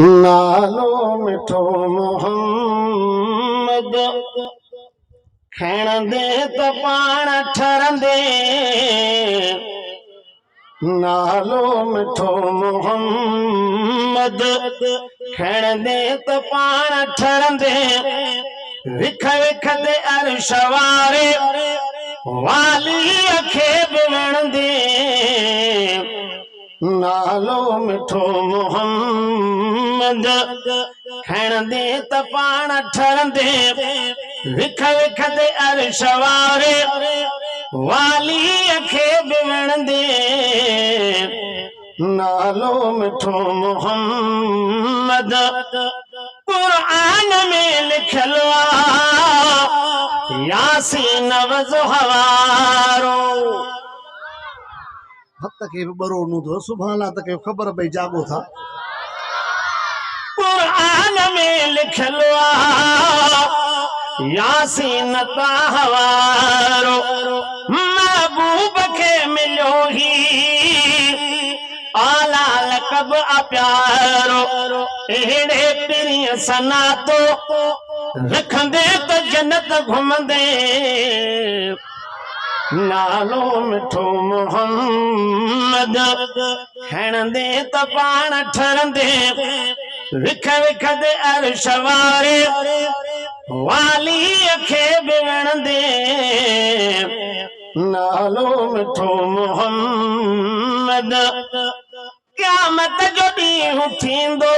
नालो मिठो मोहम्मद खैण दे तो पाण ठरंदे। नालो मिठो मोहम्मद खैण दे तो पाण ठरंदे। विख विख दे अर्श वारे वाली खे बि वणंदे। नालो मिठो मोहम्मद खैण दे त पाण ठरंदे। विख विख दे अर्श वारे वाली खे बि वणंदे। नालो मिठो मोहम्मद कुरान में लिखल यासीन वज़हवारो। भक्त के बरो नु तो सुभान तक खबर भई जागो था। कुरान में लिखल यासीन ताहवारो। महबूब के मिलो ही आला लकब प्यारो। एड़े पिरिय सना तो रखंदे तो जन्नत घुमंदे। नालो मिठो मोहम्मद खैण दे त पाण ठरंदे। विख विख दे अर्श वारे वाली खे बि वणंदे। नालो मिठो मोहम्मद क़यामत जो ॾींहुं थींदो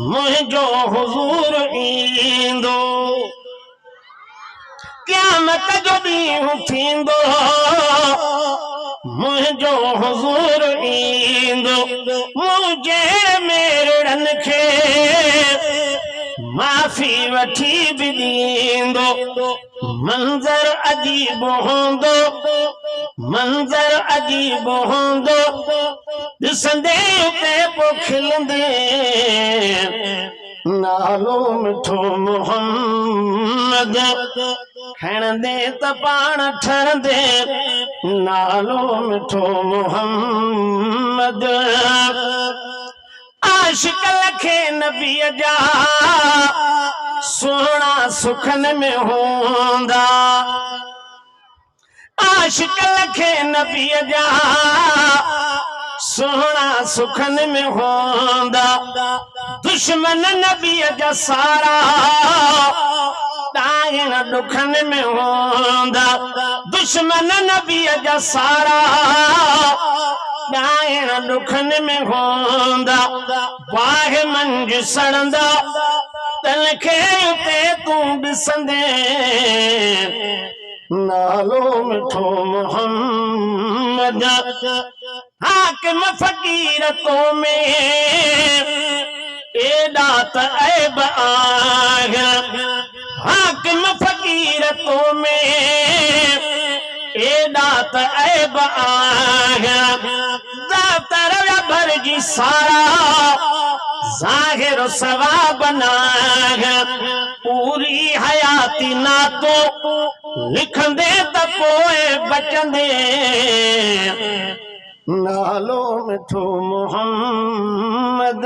मुंहिंजो हुज़ूर ईंदो। क़यामत जो ॾींहुं थींदो मुंहिंजो हुज़ूर ईंदो। मुंहिंजे मेरड़नि खे माफ़ी वठी बि ॾींदो। मंज़र अजीब हूंदो मंज़र अजीब हूंदो। ॾिसंदे उते पोइ खिलंदे। नालो मिठो मोहम्मद खैण दे त पाण ठरंदे। नालो मिठो मोहम्मद आशिक लखे नबीअ जा सुहिणा सुखन में हूंदा। आशिक लखे नबीअ जा सुहिणा सुखन में हूंदा। दुश्मन नबीअ जा सारा ॾाहिण ॾुखन में हूंदा। दुश्मन नबीअ जा सारा ॾाहिण ॾुखन में हूंदा। बाहि मंझ सड़ंदा तन खे उते तूं ॾिसंदे। नालो मिठो मोहम्मद हाकिम फ़कीर तो में एॾा त ऐब आहिनि। हाकिम फ़कीर तो में एॾा त ऐब आहिनि। ज़ातर भरिजी सारा ज़ाहिर सवाब नाहिनि। पूरी हयाती नातो लिखंदे त पोइ बचंदे। नालो मिठो मोहम्मद